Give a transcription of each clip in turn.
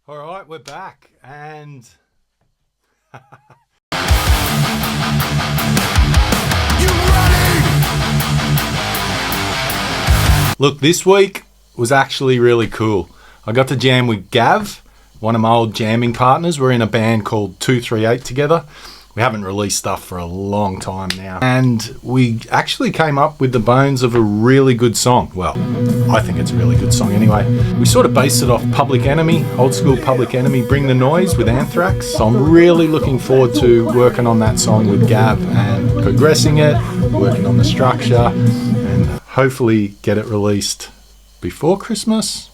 All right, we're back, and look, this week was actually really cool. I got to jam with Gav, one of my old jamming partners. We're in a band called 238 together. We haven't released stuff for a long time now. And we actually came up with the bones of a really good song. Well, I think it's a really good song anyway. We sort of based it off Public Enemy, old school Public Enemy, Bring the Noise with Anthrax. So I'm really looking forward to working on that song with Gav and progressing it, working on the structure, and hopefully get it released before Christmas.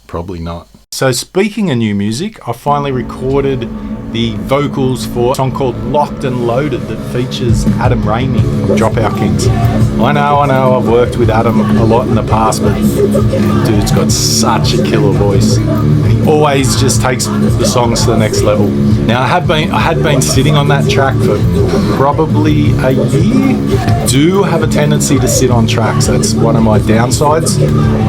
Probably not. So speaking of new music, I finally recorded the vocals for a song called Locked and Loaded that features Adam Ramey from Dropout Kings. I know, I've worked with Adam a lot in the past, but dude's got such a killer voice. He always just takes the songs to the next level. Now I had been sitting on that track for probably a year. I do have a tendency to sit on tracks. That's one of my downsides.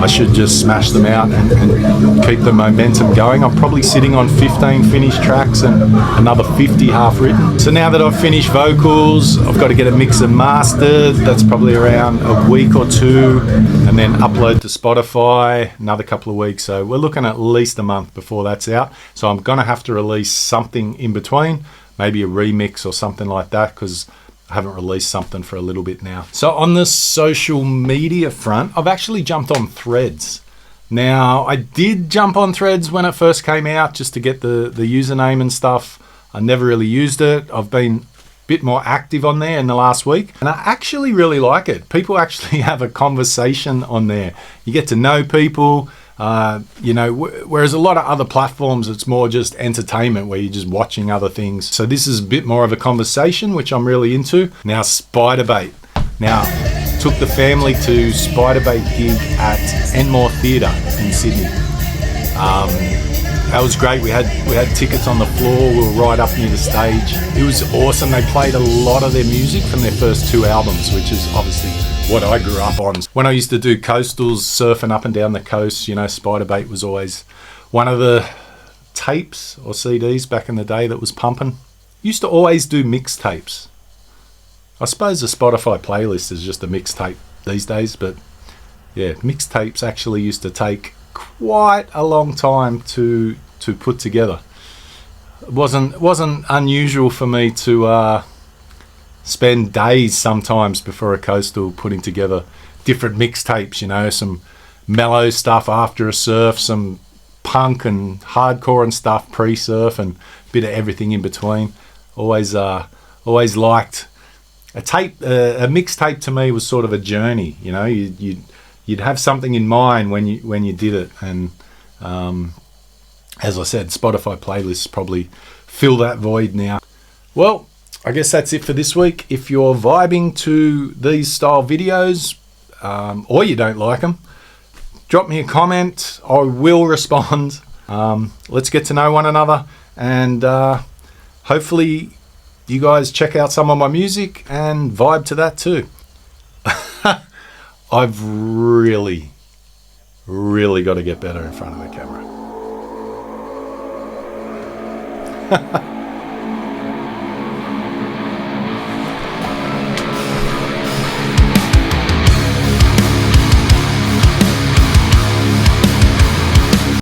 I should just smash them out and keep the momentum going. I'm probably sitting on 15 finished tracks and another 50 half written. So now that I've finished vocals, I've got to get a mix and mastered. That's probably around a week or two, and then upload to Spotify, another couple of weeks. So we're looking at least a month before that's out. So I'm gonna have to release something in between, maybe a remix or something like that, because I haven't released something for a little bit now. So on the social media front, I've actually jumped on Threads. Now, I did jump on Threads when it first came out just to get the username and stuff. I never really used it. I've been a bit more active on there in the last week, and I actually really like it. People actually have a conversation on there. You get to know people, whereas a lot of other platforms, it's more just entertainment where you're just watching other things. So this is a bit more of a conversation, which I'm really into. Now, Spiderbait. Now, took the family to Spiderbait gig at Enmore Theatre in Sydney. That was great. We had tickets on the floor. We were right up near the stage. It was awesome. They played a lot of their music from their first two albums, which is obviously what I grew up on. When I used to do coastals, surfing up and down the coast, Spiderbait was always one of the tapes or CDs back in the day that was pumping. Used to always do mixtapes. I suppose the Spotify playlist is just a mixtape these days, but yeah, mixtapes actually used to take quite a long time to put together. It wasn't unusual for me to spend days sometimes before a coastal putting together different mixtapes, some mellow stuff after a surf, some punk and hardcore and stuff pre-surf, and a bit of everything in between. Always liked a mixtape. To me was sort of a journey. You'd have something in mind when you did it, and as I said, Spotify playlists probably fill that void now. Well, I guess that's it for this week. If you're vibing to these style videos, or you don't like them, drop me a comment. I will respond. Let's get to know one another, and hopefully you guys check out some of my music and vibe to that too. I've really got to get better in front of the camera.